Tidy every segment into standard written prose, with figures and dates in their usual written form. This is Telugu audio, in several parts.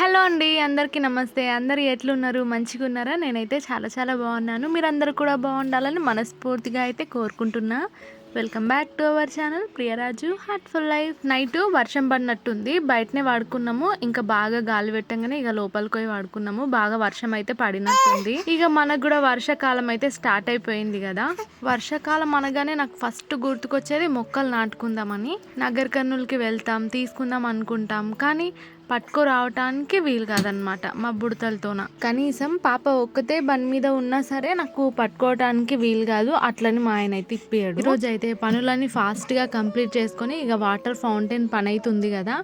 హలో అండి. అందరికీ నమస్తే. అందరూ ఎట్లున్నారు? మంచిగున్నారా? నేనైతే చాలా చాలా బాగున్నాను. మీరందరూ కూడా బాగుండాలని మనస్ఫూర్తిగా అయితే కోరుకుంటున్నా. Welcome back to our channel Priyaraju heartful life. Night వర్షం పడినట్టుంది. బయటనే వాడుకున్నాము. ఇంకా బాగా గాలి పెట్టంగానే ఇక లోపలికి పోయి వాడుకున్నాము. బాగా వర్షం అయితే పడినట్టుంది. ఇక మనకు కూడా వర్షాకాలం అయితే స్టార్ట్ అయిపోయింది కదా. వర్షాకాలం అనగానే నాకు ఫస్ట్ గుర్తుకొచ్చేది మొక్కలు నాటుకుందామని. నగర్ కర్నూలుకి వెళ్తాం, తీసుకుందాం అనుకుంటాం, కానీ పట్టుకురావటానికి వీలు కాదనమాట మా బుడతలతోన. కనీసం పాప ఒక్కతే బండి మీద ఉన్నా సరే నాకు పట్టుకోవటానికి వీలు కాదు. అట్లని మా ఆయన అయితే ఇప్పియాడు. ఈరోజు అయితే పనులన్నీ ఫాస్ట్గా కంప్లీట్ చేసుకొని ఇక వాటర్ ఫౌంటైన్ పని అవుతుంది కదా,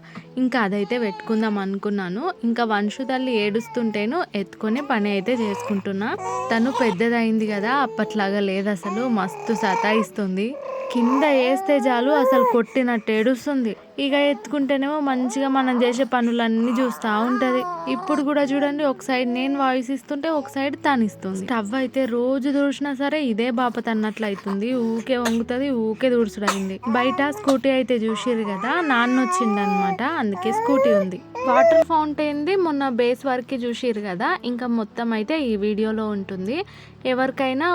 ఇంకా అదైతే పెట్టుకుందాం అనుకున్నాను. ఇంకా వంశు తల్లి ఏడుస్తుంటేను ఎత్తుకొని పని అయితే చేసుకుంటున్నా. తను పెద్దదైంది కదా, అప్పట్లాగా లేదు అసలు. మస్తు సతాయిస్తుంది. కింద వేస్తే చాలు అసలు కొట్టినట్టు ఏడుస్తుంది. ఇక ఎత్తుకుంటేనేమో మంచిగా మనం చేసే పనులన్నీ చూస్తూ ఉంటుంది. ఇప్పుడు కూడా చూడండి, ఒక సైడ్ నేను వాయిస్ ఇస్తుంటే ఒక సైడ్ తను ఇస్తుంది. స్టవ్ అయితే రోజు తుడిచినా సరే ఇదే బాపత్ అన్నట్లు అవుతుంది. ఊకే వంగుతుంది, ఊకే తుడుచుడైంది. బయట స్కూటీ అయితే చూసిరు కదా, నాన్న వచ్చిండనమాట, అందుకే స్కూటీ ఉంది. వాటర్ ఫౌంటైన్ది మొన్న బేస్ వరకు చూసిరు కదా, ఇంకా మొత్తం అయితే ఈ వీడియోలో ఉంటుంది. ఎవరికైనా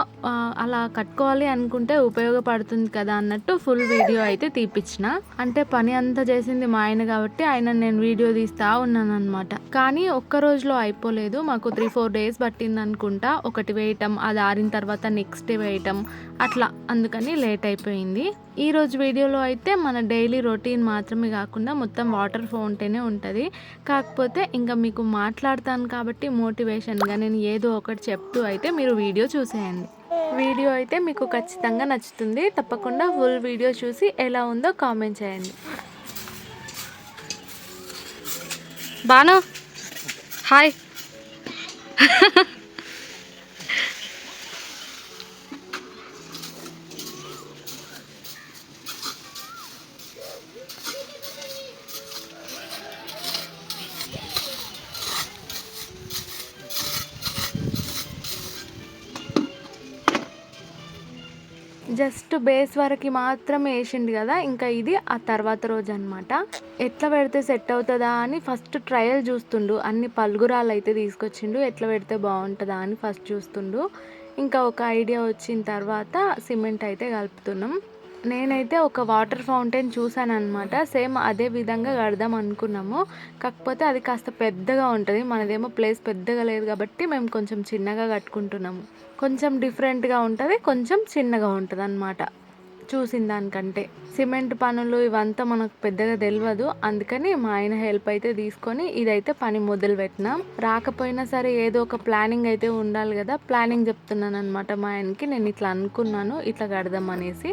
అలా కట్టుకోవాలి అనుకుంటే ఉపయోగపడుతుంది కదా అన్నట్టు ఫుల్ వీడియో అయితే తీపిచ్చిన. అంటే పని అంతా చేసింది మా ఆయన కాబట్టి ఆయన నేను వీడియో తీస్తా ఉన్నాను అనమాట. కానీ ఒక్క రోజులో అయిపోలేదు, మాకు 3-4 డేస్ పట్టింది అనుకుంటా. ఒకటి వేయటం, అది ఆరిన తర్వాత నెక్స్ట్ డే వేయటం, అట్లా, అందుకని లేట్ అయిపోయింది. ఈ రోజు వీడియోలో అయితే మన డైలీ రొటీన్ మాత్రమే కాకుండా మొత్తం వాటర్ ఫౌంటైనే ఉంటుంది. కాకపోతే ఇంకా మీకు మాట్లాడతాను కాబట్టి మోటివేషన్గా నేను ఏదో ఒకటి చెప్తూ అయితే మీరు వీడియో చూసేయండి. వీడియో అయితే మీకు ఖచ్చితంగా నచ్చుతుంది. తప్పకుండా ఫుల్ వీడియో చూసి ఎలా ఉందో కామెంట్ చేయండి. బాను హాయ్. జస్ట్ బేస్ వరకు మాత్రమే వేసిండు కదా, ఇంకా ఇది ఆ తర్వాత రోజు అనమాట. ఎట్లా పెడితే సెట్ అవుతుందా అని ఫస్ట్ ట్రయల్ చూస్తుండు. అన్ని పలుగురాలు అయితే తీసుకొచ్చిండు, ఎట్లా పెడితే బాగుంటుందా అని ఫస్ట్ చూస్తుండు. ఇంకా ఒక ఐడియా వచ్చిన తర్వాత సిమెంట్ అయితే కలుపుతున్నాం. నేనైతే ఒక వాటర్ ఫౌంటైన్ చూసాను అనమాట. సేమ్ అదే విధంగా కడదాం అనుకున్నాము. కాకపోతే అది కాస్త పెద్దగా ఉంటుంది, మనదేమో ప్లేస్ పెద్దగా లేదు కాబట్టి మేము కొంచెం చిన్నగా కట్టుకుంటున్నాము. కొంచెం డిఫరెంట్గా ఉంటుంది, కొంచెం చిన్నగా ఉంటుంది అన్నమాట చూసిన దానికంటే. సిమెంట్ పనులు ఇవంతా మనకు పెద్దగా తెలియదు, అందుకని మా ఆయన హెల్ప్ అయితే తీసుకొని ఇదైతే పని మొదలు పెట్టినాం. రాకపోయినా సరే ఏదో ఒక ప్లానింగ్ అయితే ఉండాలి కదా, ప్లానింగ్ చెప్తున్నాను అనమాట మా ఆయనకి. నేను ఇట్లా అనుకున్నాను, ఇట్లా కడదాం అనేసి.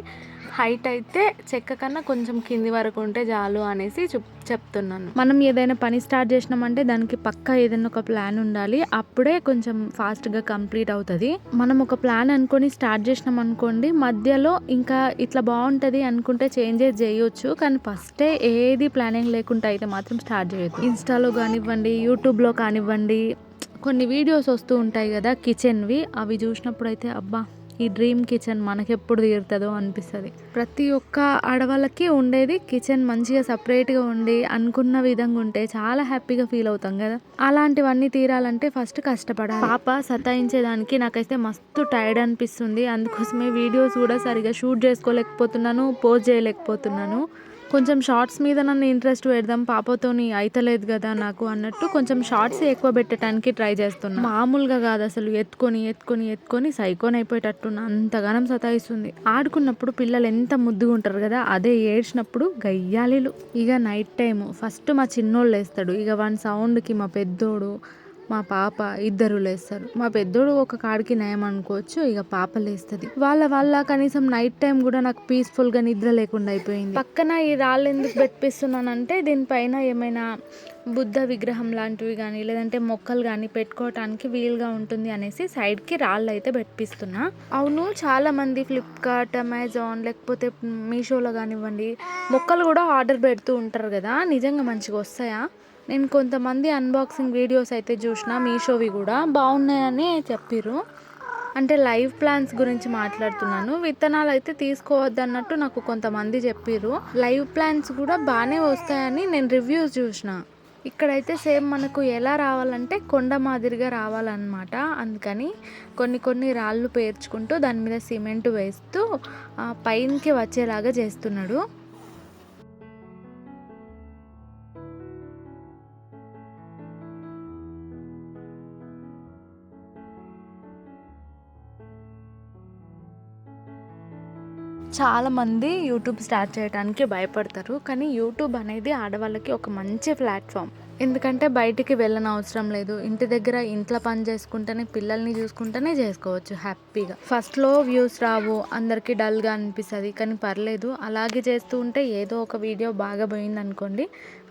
హైట్ అయితే చెక్క కన్నా కొంచెం కింది వరకు ఉంటే చాలు అనేసి చెప్తున్నాను. మనం ఏదైనా పని స్టార్ట్ చేసినామంటే దానికి పక్కా ఏదైనా ఒక ప్లాన్ ఉండాలి, అప్పుడే కొంచెం ఫాస్ట్గా కంప్లీట్ అవుతుంది. మనం ఒక ప్లాన్ అనుకొని స్టార్ట్ చేసినాం అనుకోండి, మధ్యలో ఇంకా ఇట్లా బాగుంటుంది అనుకుంటే చేంజెస్ చేయొచ్చు, కానీ ఫస్టే ఏది ప్లానింగ్ లేకుండా అయితే మాత్రం స్టార్ట్ చేయొద్దు. ఇన్స్టాలో కానివ్వండి, యూట్యూబ్లో కానివ్వండి, కొన్ని వీడియోస్ వస్తూ ఉంటాయి కదా కిచెన్వి, అవి చూసినప్పుడు అయితే అబ్బా ఈ డ్రీమ్ కిచెన్ మనకెప్పుడు తీరుతుందో అనిపిస్తుంది. ప్రతి ఒక్క ఆడవాళ్ళకి ఉండేది కిచెన్ మంచిగా సపరేట్గా ఉండి అనుకున్న విధంగా ఉంటే చాలా హ్యాపీగా ఫీల్ అవుతాం కదా. అలాంటివన్నీ తీరాలంటే ఫస్ట్ కష్టపడాలి. పాప సతాయించేదానికి నాకైతే మస్తు టైర్డ్ అనిపిస్తుంది. అందుకోసమే వీడియోస్ కూడా సరిగా షూట్ చేసుకోలేకపోతున్నాను, పోస్ట్ చేయలేకపోతున్నాను. కొంచెం షార్ట్స్ మీద నన్ను ఇంట్రెస్ట్ పెడదాం, పాపతోని అయితలేదు కదా నాకు అన్నట్టు కొంచెం షార్ట్స్ ఎక్కువ పెట్టడానికి ట్రై చేస్తున్నా. మామూలుగా కాదు అసలు, ఎత్తుకొని ఎత్తుకొని ఎత్తుకొని సైకోన్ అయిపోయేటట్టున్నా, అంతగానం సతాయిస్తుంది. ఆడుకున్నప్పుడు పిల్లలు ఎంత ముద్దుగా ఉంటారు కదా, అదే ఏడ్చినప్పుడు గయ్యాలీలు. ఇక నైట్ టైము ఫస్ట్ మా చిన్నోళ్ళు లేస్తాడు. ఇక వన్ సౌండ్కి మా పెద్దోడు, మా పాప ఇద్దరు లేస్తారు. మా పెద్దోడు ఒక కాడికి నయం అనుకోవచ్చు, ఇక పాప లేస్తుంది. వాళ్ళ కనీసం నైట్ టైం కూడా నాకు పీస్ఫుల్గా నిద్ర లేకుండా అయిపోయింది. పక్కన ఈ రాళ్ళు ఎందుకు పెట్టిస్తున్నానంటే దీనిపైన ఏమైనా బుద్ధ విగ్రహం లాంటివి కానీ లేదంటే మొక్కలు కానీ పెట్టుకోవటానికి వీలుగా ఉంటుంది అనేసి సైడ్కి రాళ్ళు అయితే పెట్టిస్తున్నా. అవును, చాలా మంది ఫ్లిప్కార్ట్, అమెజాన్ లేకపోతే మీషోలో కానివ్వండి మొక్కలు కూడా ఆర్డర్ పెడుతూ ఉంటారు కదా, నిజంగా మంచిగా వస్తాయా? నేను కొంతమంది అన్బాక్సింగ్ వీడియోస్ అయితే చూసిన, మీషోవి కూడా బాగున్నాయని చెప్పిర్రు. అంటే లైవ్ ప్లాంట్స్ గురించి మాట్లాడుతున్నాను. విత్తనాలు అయితే తీసుకోవద్దు అన్నట్టు నాకు కొంతమంది చెప్పిర్రు. లైవ్ ప్లాంట్స్ కూడా బాగానే వస్తాయని నేను రివ్యూస్ చూసిన. ఇక్కడైతే సేమ్ మనకు ఎలా రావాలంటే కొండ మాదిరిగా రావాలన్నమాట. అందుకని కొన్ని కొన్ని రాళ్ళు పేర్చుకుంటూ దాని మీద సిమెంట్ వేస్తూ పైనకి వచ్చేలాగా చేస్తున్నాడు. చాలామంది యూట్యూబ్ స్టార్ట్ చేయడానికి భయపడతారు. కానీ యూట్యూబ్ అనేది ఆడవాళ్ళకి ఒక మంచి ప్లాట్ఫామ్. ఎందుకంటే బయటికి వెళ్ళని అవసరం లేదు. ఇంటి దగ్గర ఇంట్లో పని చేసుకుంటేనే, పిల్లల్ని చూసుకుంటేనే చేసుకోవచ్చు హ్యాపీగా. ఫస్ట్లో వ్యూస్ రావు, అందరికీ డల్గా అనిపిస్తుంది. కానీ పర్లేదు, అలాగే చేస్తూ ఉంటే ఏదో ఒక వీడియో బాగా పోయింది అనుకోండి,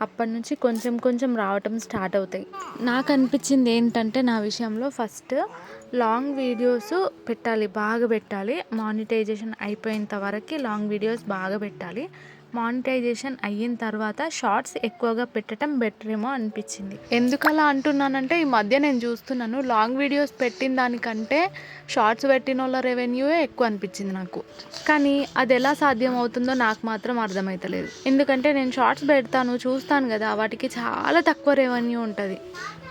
అప్పటి నుంచి కొంచెం కొంచెం రావటం స్టార్ట్ అవుతాయి. నాకు అనిపించింది ఏంటంటే నా విషయంలో ఫస్ట్ లాంగ్ వీడియోస్ పెట్టాలి, బాగా పెట్టాలి. మానిటైజేషన్ అయిపోయేంత వరకు లాంగ్ వీడియోస్ బాగా పెట్టాలి. మానిటైజేషన్ అయిన తర్వాత షార్ట్స్ ఎక్కువగా పెట్టడం బెటర్ ఏమో అనిపించింది. ఎందుకు అలా అంటున్నానంటే ఈ మధ్య నేను చూస్తున్నాను, లాంగ్ వీడియోస్ పెట్టిన దానికంటే షార్ట్స్ పెట్టిన వాళ్ళ రెవెన్యూయే ఎక్కువ అనిపించింది నాకు. కానీ అది ఎలా సాధ్యం అవుతుందో నాకు మాత్రం అర్థమవుతలేదు. ఎందుకంటే నేను షార్ట్స్ పెడతాను, చూస్తాను కదా, వాటికి చాలా తక్కువ రెవెన్యూ ఉంటుంది.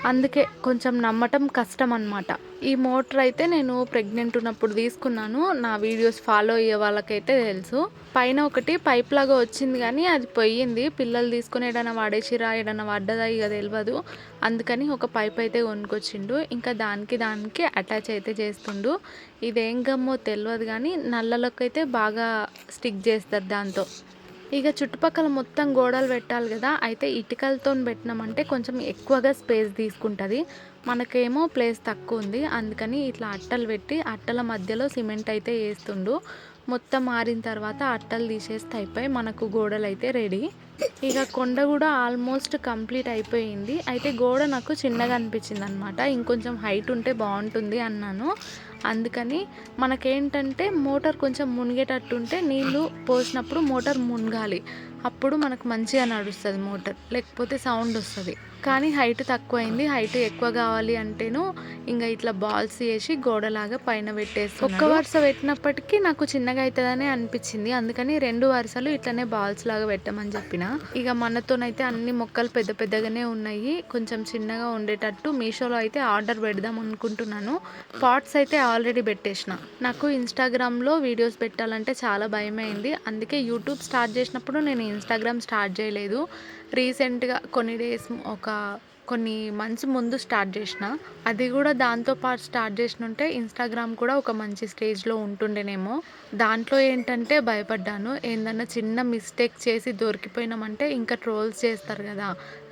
అందుకే కొంచెం నమ్మటం కష్టం అన్నమాట. ఈ మోటార్ అయితే నేను ప్రెగ్నెంట్ ఉన్నప్పుడు తీసుకున్నాను. నా వీడియోస్ ఫాలో అయ్యే వాళ్ళకైతే తెలుసు. పైన ఒకటి పైప్ లాగా వచ్చింది కానీ అది పోయింది. పిల్లలు తీసుకుని ఏడైనా వాడేసిరా, ఏడైనా పడ్డదా ఇక తెలియదు. అందుకని ఒక పైప్ అయితే కొనుక్కొచ్చిండు. ఇంకా దానికి అటాచ్ అయితే చేస్తుండు. ఇదేం గమ్మో తెలియదు కానీ నల్లలకైతే బాగా స్టిక్ చేస్తారు దాంతో. ఇక చుట్టుపక్కల మొత్తం గోడలు పెట్టాలి కదా, అయితే ఇటుకలతో పెట్టినామంటే కొంచెం ఎక్కువగా స్పేస్ తీసుకుంటుంది. మనకేమో ప్లేస్ తక్కువ ఉంది. అందుకని ఇట్లా అట్టలు పెట్టి అట్టల మధ్యలో సిమెంట్ అయితే వేస్తుండు. మొత్తం మారిన తర్వాత అట్టలు తీసేస్తే అయిపోయి మనకు గోడలు అయితే రెడీ. ఇక కొండ కూడా ఆల్మోస్ట్ కంప్లీట్ అయిపోయింది. అయితే గోడ నాకు చిన్నగా అనిపించింది అనమాట. ఇంకొంచెం హైట్ ఉంటే బాగుంటుంది అన్నాను. అందుకని మనకేంటంటే మోటార్ కొంచెం మునిగేటట్టు ఉంటే నీళ్ళు పోసినప్పుడు మోటార్ మునగాలి, అప్పుడు మనకు మంచిగా నడుస్తుంది మోటార్, లేకపోతే సౌండ్ వస్తుంది. కానీ హైట్ తక్కువ అయింది. హైట్ ఎక్కువ కావాలి అంటేను ఇంకా ఇట్లా బాల్స్ వేసి గోడలాగా పైన పెట్టేస్తాను. ఒక్క వరుస పెట్టినప్పటికీ నాకు చిన్నగా అవుతుందని అనిపించింది. అందుకని 2 వరుసలు ఇట్లనే బాల్స్ లాగా పెట్టమని చెప్పిన. ఇక మనతోనైతే అన్ని మొక్కలు పెద్ద పెద్దగానే ఉన్నాయి. కొంచెం చిన్నగా ఉండేటట్టు మీషోలో అయితే ఆర్డర్ పెడదాం అనుకుంటున్నాను. పాట్స్ అయితే ఆల్రెడీ పెట్టేసిన. నాకు ఇన్స్టాగ్రామ్లో వీడియోస్ పెట్టాలంటే చాలా భయమైంది. అందుకే యూట్యూబ్ స్టార్ట్ చేసినప్పుడు నేను ఇన్స్టాగ్రామ్ స్టార్ట్ చేయలేదు. రీసెంట్గా కొన్ని మంత్స్ ముందు స్టార్ట్ చేసిన. అది కూడా దాంతోపాటు స్టార్ట్ చేసినుంటే ఇన్స్టాగ్రామ్ కూడా ఒక మంచి స్టేజ్లో ఉంటుండేనేమో. దాంట్లో ఏంటంటే భయపడ్డాను, ఏందన్నా చిన్న మిస్టేక్ చేసి దొరికిపోయినామంటే ఇంకా ట్రోల్స్ చేస్తారు కదా,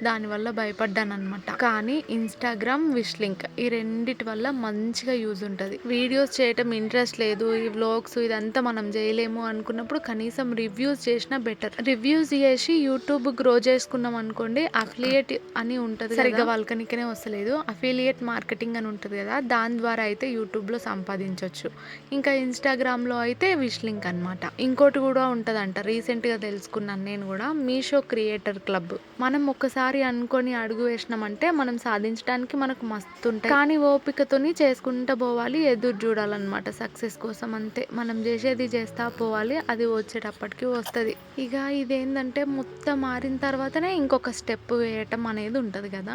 దానివల్ల భయపడ్డాను అనమాట. కానీ ఇన్స్టాగ్రామ్, విష్ లింక్ ఈ రెండిటి వల్ల మంచిగా యూజ్ ఉంటుంది. వీడియోస్ చేయటం ఇంట్రెస్ట్ లేదు, ఈ వ్లాగ్స్ ఇదంతా మనం చేయలేము అనుకున్నప్పుడు కనీసం రివ్యూస్ చేసినా బెటర్. రివ్యూస్ చేసి యూట్యూబ్ గ్రో చేసుకున్నాం అనుకోండి, అఫిలియేట్ అని ఉంటుంది, సరిగ్గా వాళ్ళకనికనే వస్తలేదు, అఫిలియేట్ మార్కెటింగ్ అని ఉంటుంది కదా, దాని ద్వారా అయితే యూట్యూబ్లో సంపాదించవచ్చు. ఇంకా ఇన్స్టాగ్రామ్లో అయితే విష్ లింక్ అనమాట. ఇంకోటి కూడా ఉంటుందంట, రీసెంట్గా తెలుసుకున్నాను నేను కూడా, మీషో క్రియేటర్ క్లబ్. మనం ఒక్కసారి అనుకొని అడుగు వేసినామంటే మనం సాధించడానికి మనకు మస్తు ఉంటాయి. కానీ ఓపికతోని చేసుకుంటూ పోవాలి, ఎదురు చూడాలన్నమాట సక్సెస్ కోసం. అంతే, మనం చేసేది చేస్తా పోవాలి, అది వచ్చేటప్పటికి వస్తుంది. ఇక ఇదేంటంటే మొత్తం మారిన తర్వాతనే ఇంకొక స్టెప్ వేయటం అనేది ఉంటుంది కదా.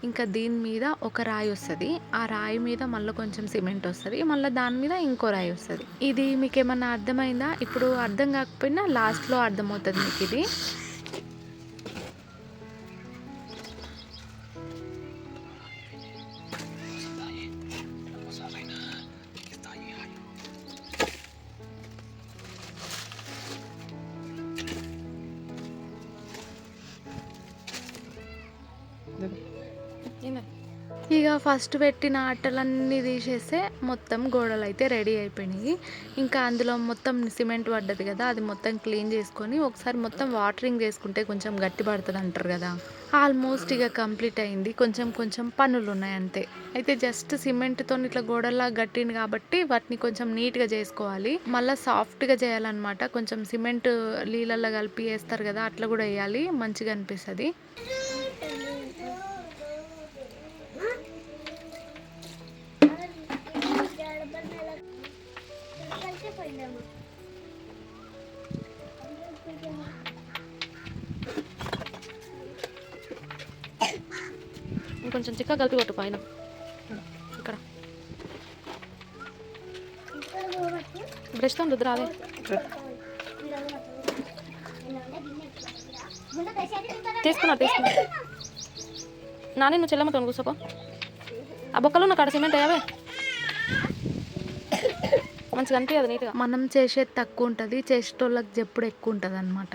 ఇంకా దీని మీద ఒక రాయి వస్తుంది, ఆ రాయి మీద మళ్ళీ కొంచెం సిమెంట్ వస్తుంది, మళ్ళీ దాని మీద ఇంకో రాయి వస్తుంది. ఇది మీకు ఏమన్నా అర్థమైందా? ఇప్పుడు అర్థం కాకపోయినా లాస్ట్లో అర్థమవుతుంది మీకు ఇది. ఇక ఫస్ట్ పెట్టిన అట్టలన్నీ తీసేస్తే మొత్తం గోడలు అయితే రెడీ అయిపోయినాయి. ఇంకా అందులో మొత్తం సిమెంట్ పడ్డది కదా, అది మొత్తం క్లీన్ చేసుకొని ఒకసారి మొత్తం వాటరింగ్ చేసుకుంటే కొంచెం గట్టి పడుతుంది అంటారు కదా. ఆల్మోస్ట్ ఇక కంప్లీట్ అయింది. కొంచెం కొంచెం పనులు ఉన్నాయి అంతే. అయితే జస్ట్ సిమెంట్తో ఇట్లా గోడల్లా గట్టింది కాబట్టి వాటిని కొంచెం నీట్గా చేసుకోవాలి, మళ్ళీ సాఫ్ట్గా చేయాలన్నమాట. కొంచెం సిమెంట్ నీళ్ళల్లో కలిపి వేస్తారు కదా, అట్లా కూడా వేయాలి, మంచిగా అనిపిస్తుంది. ఇంకొంచెం చిక్క కలిపి కొట్టు పైన ఇక్కడ బ్రష్తో రుద్రాలే. తీసుకున్నా నాని, నువ్వు చెల్లమ్మతో కూర్చోపో. ఆ బొక్కలు నాకు అక్కడ సిమెంట్ అయ్యావే మంచిగా అనిపించదు నీట్గా. మనం చేసేది తక్కువ ఉంటుంది, చేసేటోళ్ళకి ఎప్పుడు ఎక్కువ ఉంటుంది అనమాట.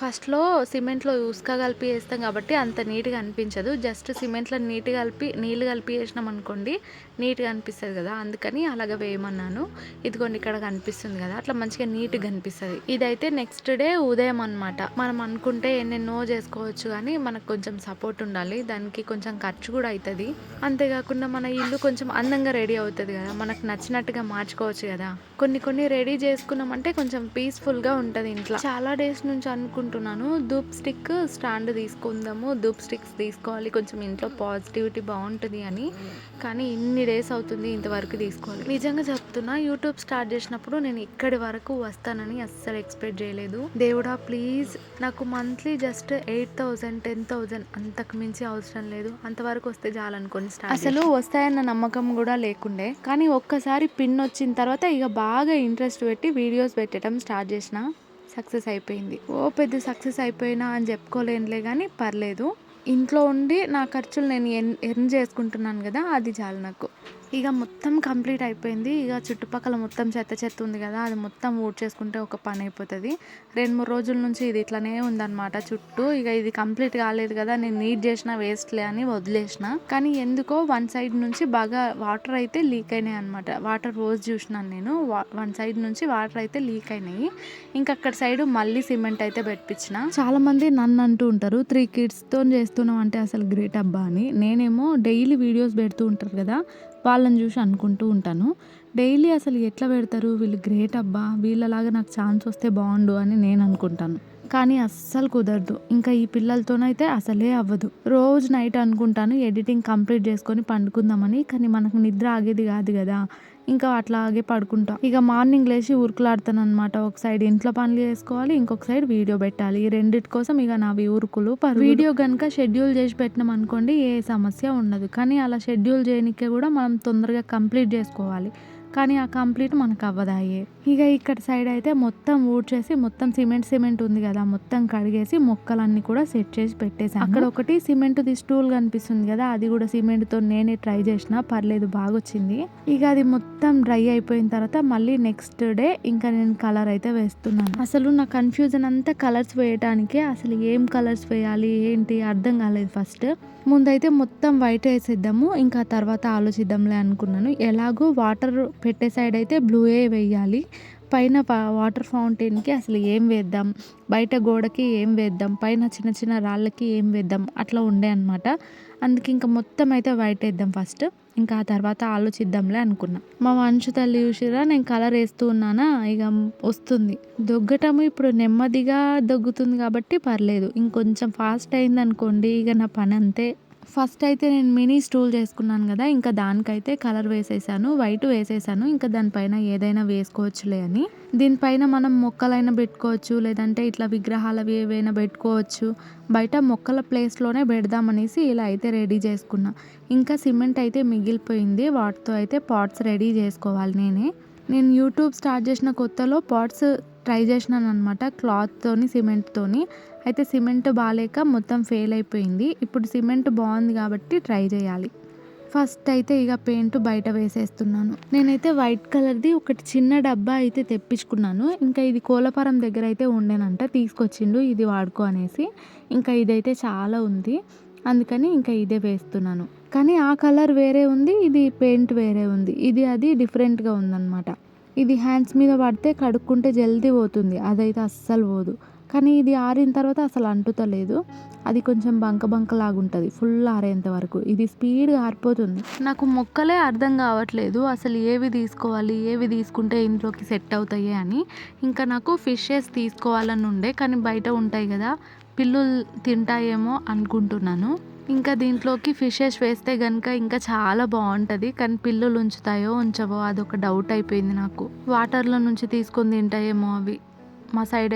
ఫస్ట్లో సిమెంట్లో ఉసుక కలిపి వేస్తాం కాబట్టి అంత నీట్గా అనిపించదు. జస్ట్ సిమెంట్లో నీళ్ళు కలిపి వేసినాం అనుకోండి నీట్గా అనిపిస్తుంది కదా, అందుకని అలాగ వేయమన్నాను. ఇదిగోండి ఇక్కడ కనిపిస్తుంది కదా, అట్లా మంచిగా నీట్గా అనిపిస్తుంది. ఇదైతే నెక్స్ట్ డే ఉదయం అనమాట. మనం అనుకుంటే ఎన్నెన్నో చేసుకోవచ్చు కానీ మనకు కొంచెం సపోర్ట్ ఉండాలి, దానికి కొంచెం ఖర్చు కూడా అవుతుంది. అంతేకాకుండా మన ఇల్లు కొంచెం అందంగా రెడీ అవుతుంది కదా, మనకు నచ్చినట్టుగా మార్చుకోవచ్చు కదా. కొన్ని రెడీ చేసుకున్నామంటే కొంచెం పీస్ఫుల్గా ఉంటుంది ఇంట్లో. చాలా డేస్ నుంచి అనుకుంటున్నాను ధూప్ స్టిక్ స్టాండ్ తీసుకుందాము, ధూప్ స్టిక్స్ తీసుకోవాలి, కొంచెం ఇంట్లో పాజిటివిటీ బాగుంటుంది అని. కానీ ఇన్ని డేస్ అవుతుంది ఇంతవరకు తీసుకోవాలి. నిజంగా చెప్తున్నా, యూట్యూబ్ స్టార్ట్ చేసినప్పుడు నేను ఇక్కడి వరకు వస్తానని అస్సలు ఎక్స్పెక్ట్ చేయలేదు. దేవుడా ప్లీజ్ నాకు మంత్లీ జస్ట్ 8,000 10,000 అంతకు మించి అవసరం లేదు, అంతవరకు వస్తే చాలనుకోని స్టార్ట్. అసలు వస్తాయన్న నమ్మకం కూడా లేకుండే, కానీ ఒక్కసారి పిన్ వచ్చిన తర్వాత ఇక బాగా ఇంట్రెస్ట్ పెట్టి వీడియోస్ పెట్టడం స్టార్ట్ చేసిన. సక్సెస్ అయిపోయింది. పెద్ద సక్సెస్ అయిపోయినా అని చెప్పుకోలేనులే కానీ పర్లేదు. ఇంట్లో ఉండి నా ఖర్చులు నేను ఎర్న్ చేసుకుంటున్నాను కదా, అది చాలు నాకు. ఇక మొత్తం కంప్లీట్ అయిపోయింది. ఇక చుట్టుపక్కల మొత్తం చెత్త ఉంది కదా, అది మొత్తం చేసుకుంటే ఒక పని అయిపోతుంది. 2-3 రోజుల నుంచి ఇది ఇట్లానే ఉందన్నమాట చుట్టూ. ఇక ఇది కంప్లీట్ కాలేదు కదా, నేను నీట్ చేసిన వేస్ట్లే అని వదిలేసిన. కానీ ఎందుకో వన్ సైడ్ నుంచి బాగా వాటర్ అయితే లీక్ అయినాయి అనమాట. వాటర్ రోజు చూసినాను నేను, వన్ సైడ్ నుంచి వాటర్ అయితే లీక్ అయినాయి. ఇంకా అక్కడ సైడ్ మళ్ళీ సిమెంట్ అయితే పెట్టించిన. చాలా మంది నన్ను అంటూ ఉంటారు 3 kidsతో చేస్తున్నాం అంటే అసలు గ్రేట్ అబ్బా అని. నేనేమో డైలీ వీడియోస్ పెడుతూ ఉంటారు కదా, వాళ్ళని చూసి అనుకుంటూ ఉంటాను డైలీ అసలు ఎట్లా పెడతారు వీళ్ళు, గ్రేట్ అబ్బా, వీళ్ళలాగా నాకు ఛాన్స్ వస్తే బాగుండు అని నేను అనుకుంటాను. కానీ అస్సలు కుదరదు. ఇంకా ఈ పిల్లలతోనైతే అసలే అవ్వదు. రోజు నైట్ అనుకుంటాను ఎడిటింగ్ కంప్లీట్ చేసుకొని పండుకుందామని, కానీ మనకు నిద్ర ఆగేది కాదు కదా, ఇంకా అట్లాగే పడుకుంటా. ఇక మార్నింగ్ లేచి ఉరుకులాడుతాను అనమాట. ఒక సైడ్ ఇంట్లో పనులు చేసుకోవాలి, ఇంకొక సైడ్ వీడియో పెట్టాలి. ఈ రెండిటి కోసం ఇక నావి ఉరుకులు. వీడియో కనుక షెడ్యూల్ చేసి పెట్టినాం అనుకోండి ఏ సమస్య ఉండదు, కానీ అలా షెడ్యూల్ చేయనికే కూడా మనం తొందరగా కంప్లీట్ చేసుకోవాలి. కానీ ఆ కంప్లీట్ మనకు అవ్వదాయే. ఇక ఇక్కడ సైడ్ అయితే మొత్తం ఊడ్చేసి మొత్తం సిమెంట్ ఉంది కదా, మొత్తం కడిగేసి మొక్కలన్నీ కూడా సెట్ చేసి పెట్టేసాను. అక్కడ ఒకటి సిమెంట్ది స్టూల్ కనిపిస్తుంది కదా, అది కూడా సిమెంట్తో నేనే ట్రై చేసిన, పర్లేదు బాగా వచ్చింది. ఇక అది మొత్తం డ్రై అయిపోయిన తర్వాత మళ్ళీ నెక్స్ట్ డే ఇంకా నేను కలర్ అయితే వేస్తున్నాను. అసలు నా కన్ఫ్యూజన్ అంతా కలర్స్ వేయడానికే, అసలు ఏం కలర్స్ వేయాలి ఏంటి అర్థం కాలేదు. ఫస్ట్ ముందైతే మొత్తం వైట్ వేసేద్దాము, ఇంకా తర్వాత ఆలోచిద్దాంలే అనుకున్నాను. ఎలాగో వాటర్ పెట్టే సైడ్ అయితే బ్లూయే వేయాలి, పైన వాటర్ ఫౌంటైన్కి అసలు ఏం వేద్దాం, బయట గోడకి ఏం వేద్దాం, పైన చిన్న రాళ్ళకి ఏం వేద్దాం, అట్లా ఉండే అనమాట. అందుకే ఇంకా మొత్తం అయితే వైట్ వేద్దాం ఫస్ట్, ఇంకా ఆ తర్వాత ఆలోచిద్దాంలే అనుకున్నా. మా వంశు తల్లి చూసిరా నేను కలర్ వేస్తూ ఉన్నానా, ఇక వస్తుంది దొగ్గటము. ఇప్పుడు నెమ్మదిగా దొగ్గుతుంది కాబట్టి పర్లేదు, ఇంకొంచెం ఫాస్ట్ అయింది అనుకోండి ఇక నా పని అంతే. ఫస్ట్ అయితే నేను మినీ స్టూల్ చేసుకున్నాను కదా, ఇంకా దానికైతే కలర్ వేసేసాను, వైట్ వేసేసాను. ఇంకా దానిపైన ఏదైనా వేసుకోవచ్చులే అని. దీనిపైన మనం మొక్కలైనా పెట్టుకోవచ్చు, లేదంటే ఇట్లా విగ్రహాలవి ఏవైనా పెట్టుకోవచ్చు. బయట మొక్కల ప్లేస్లోనే పెడదామనేసి ఇలా అయితే రెడీ చేసుకున్నా. ఇంకా సిమెంట్ అయితే మిగిలిపోయింది, వాటితో అయితే పాట్స్ రెడీ చేసుకోవాలి. నేను యూట్యూబ్ స్టార్ట్ చేసిన కొత్తలో పాట్స్ ట్రై చేసినాను అనమాట, క్లాత్తోని సిమెంట్తోని. అయితే సిమెంట్ బాగాలేక మొత్తం ఫెయిల్ అయిపోయింది. ఇప్పుడు సిమెంట్ బాగుంది కాబట్టి ట్రై చేయాలి. ఫస్ట్ అయితే ఇక పెయింట్ బయట వేసేస్తున్నాను. నేనైతే వైట్ కలర్ది ఒకటి చిన్న డబ్బా అయితే తెప్పించుకున్నాను. ఇంకా ఇది కోలపారం దగ్గర అయితే ఉండేనంట, తీసుకొచ్చిండు ఇది వాడుకో అనేసి. ఇంకా ఇదైతే చాలా ఉంది, అందుకని ఇంకా ఇదే వేస్తున్నాను. కానీ ఆ కలర్ వేరే ఉంది, ఇది పెయింట్ వేరే ఉంది, అది డిఫరెంట్గా ఉందన్నమాట. ఇది హ్యాండ్స్ మీద పడితే కడుక్కుంటే జల్దీ పోతుంది, అదైతే అస్సలు పోదు. కానీ ఇది ఆరిన తర్వాత అసలు అంటుతలేదు, అది కొంచెం బంక లాగుంటుంది ఫుల్ ఆరేంత వరకు. ఇది స్పీడ్గా ఆరిపోతుంది. నాకు మొక్కలే అర్థం కావట్లేదు అసలు ఏవి తీసుకోవాలి, ఏవి తీసుకుంటే ఇంట్లోకి సెట్ అవుతాయి అని. ఇంకా నాకు ఫిషెస్ తీసుకోవాలని ఉండే, కానీ బయట ఉంటాయి కదా, పిల్లులు తింటాయేమో అనుకుంటున్నాను. ఇంకా దీంట్లోకి ఫిషెస్ వేస్తే కనుక ఇంకా చాలా బాగుంటుంది, కానీ పిల్లులు ఉంచుతాయో ఉంచవో అదొక డౌట్ అయిపోయింది నాకు. వాటర్లో నుంచి తీసుకొని తింటాయేమో అవి. మా సైడ్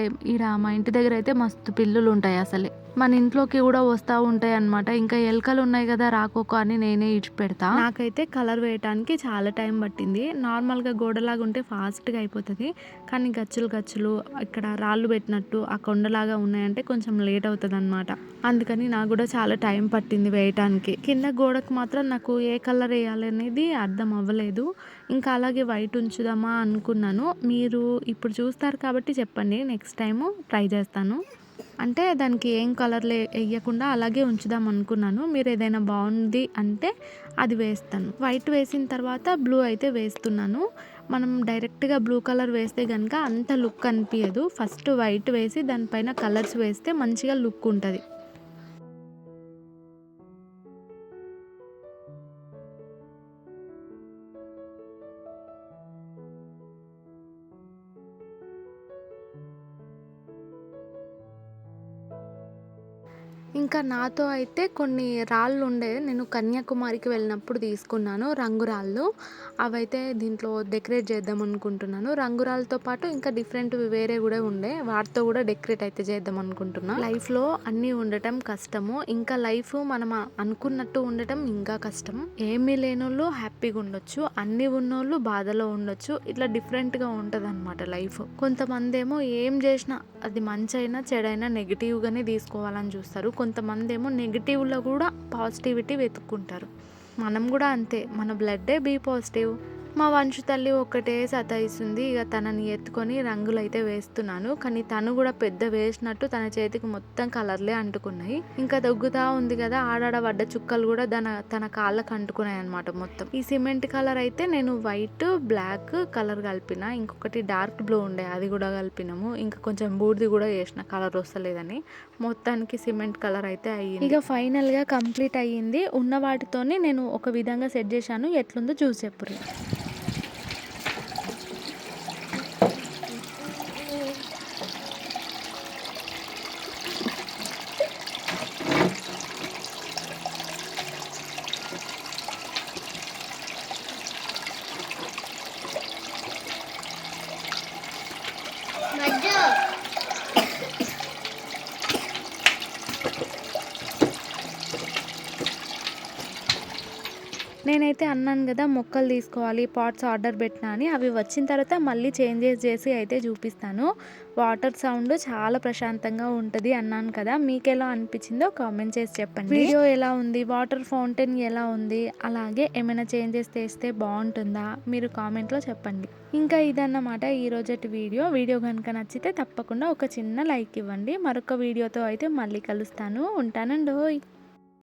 మా ఇంటి దగ్గర అయితే మస్తు పిల్లులు ఉంటాయి అసలే. మన ఇంట్లోకి కూడా వస్తూ ఉంటాయి అన్నమాట. ఇంకా ఎలుకలు ఉన్నాయి కదా రాకోకో అని నేనే ఇడిచిపెడతా. నాకైతే కలర్ వేయటానికి చాలా టైం పట్టింది. నార్మల్గా గోడలాగా ఉంటే ఫాస్ట్గా అయిపోతుంది, కానీ గచ్చులు గచ్చులు ఇక్కడ రాళ్ళు పెట్టినట్టు ఆ కొండలాగా ఉన్నాయంటే కొంచెం లేట్ అవుతుంది అనమాట. అందుకని నాకు కూడా చాలా టైం పట్టింది వేయటానికి. కింద గోడకు మాత్రం నాకు ఏ కలర్ వేయాలి అనేది అర్థం అవ్వలేదు. ఇంకా అలాగే వైట్ ఉంచుదామా అనుకున్నాను. మీరు ఇప్పుడు చూస్తారు కాబట్టి చెప్పండి, నెక్స్ట్ టైము ట్రై చేస్తాను. అంటే దానికి ఏం కలర్‌లు ఎయ్యకుండా అలాగే ఉంచుదాం అనుకున్నాను. మీరు ఏదైనా బావుంది అంటే అది వేస్తాను. వైట్ వేసిన తర్వాత బ్లూ అయితే వేస్తున్నాను. మనం డైరెక్ట్‌గా బ్లూ కలర్ వేస్తే గనుక అంత లుక్ అనిపియదు. ఫస్ట్ వైట్ వేసి దానిపైన కలర్స్ వేస్తే మంచిగా లుక్ ఉంటది. ఇంకా నాతో అయితే కొన్ని రాళ్ళుండే. నేను కన్యాకుమారికి వెళ్ళినప్పుడు తీసుకున్నాను రంగురాళ్ళు. అవైతే దీంట్లో డెకరేట్ చేద్దాం అనుకుంటున్నాను. రంగురాళ్ళతో పాటు ఇంకా డిఫరెంట్‌వి వేరే గూడా ఉండే. వాటితో గూడా డెకరేట్ అయితే చేద్దాం అనుకుంటున్నా. లైఫ్‌లో అన్నీ ఉండటం కష్టము. ఇంకా లైఫ్ మనం అనుకున్నట్టు ఉండటం ఇంకా కష్టం. ఏమీ లేనోళ్ళు హ్యాపీగా ఉండొచ్చు. అన్నీ ఉన్నోళ్ళు బాధలో ఉండొచ్చు. ఇట్లా డిఫరెంట్‌గా ఉంటదనమాట లైఫ్. కొంతమందేమో ఏం చేసినా అది మంచైనా చెడైనా నెగెటివ్‌గానే తీసుకోవాలని చూస్తారు. కొంతమందేమో నెగెటివ్‌లో కూడా పాజిటివిటీ వెతుక్కుంటారు. మనం కూడా అంతే. మన బ్లడ్డే బి పాజిటివ్. మా వంశు తల్లి ఒక్కటే సతాయిస్తుంది. ఇక తనని ఎత్తుకొని రంగులైతే వేస్తున్నాను. కానీ తను కూడా పెద్ద వేసినట్టు తన చేతికి మొత్తం కలర్‌లే అంటుకున్నాయి. ఇంకా దగ్గుతా ఉంది కదా, ఆడాడ పడ్డ చుక్కలు కూడా తన కాళ్ళకి అంటుకున్నాయి అనమాట మొత్తం. ఈ సిమెంట్ కలర్ అయితే నేను వైట్, బ్లాక్ కలర్ కలిపిన. ఇంకొకటి డార్క్ బ్లూ ఉండే అది కూడా కలిపినాము. ఇంకా కొంచెం బూడిది కూడా వేసిన కలర్ వస్తలేదని. మొత్తానికి సిమెంట్ కలర్ అయితే అయ్యింది. ఇక ఫైనల్‌గా కంప్లీట్ అయ్యింది. ఉన్న వాటితోని నేను ఒక విధంగా సెట్ చేశాను. ఎట్లుందో చూసి చెప్పుర్రి. నేనైతే అన్నాను కదా మొక్కలు తీసుకోవాలి, పాట్స్ ఆర్డర్ పెట్టినా అని. అవి వచ్చిన తర్వాత మళ్ళీ చేంజెస్ చేసి అయితే చూపిస్తాను. వాటర్ సౌండ్ చాలా ప్రశాంతంగా ఉంటుంది అన్నాను కదా, మీకెలా అనిపించిందో కామెంట్ చేసి చెప్పండి. వీడియో ఎలా ఉంది, వాటర్ ఫౌంటైన్ ఎలా ఉంది, అలాగే ఏమైనా చేంజెస్ చేస్తే బాగుంటుందా మీరు కామెంట్లో చెప్పండి. ఇంకా ఇదన్నమాట ఈరోజటి వీడియో కనుక నచ్చితే తప్పకుండా ఒక చిన్న లైక్ ఇవ్వండి. మరొక వీడియోతో అయితే మళ్ళీ కలుస్తాను. ఉంటానండోయ్.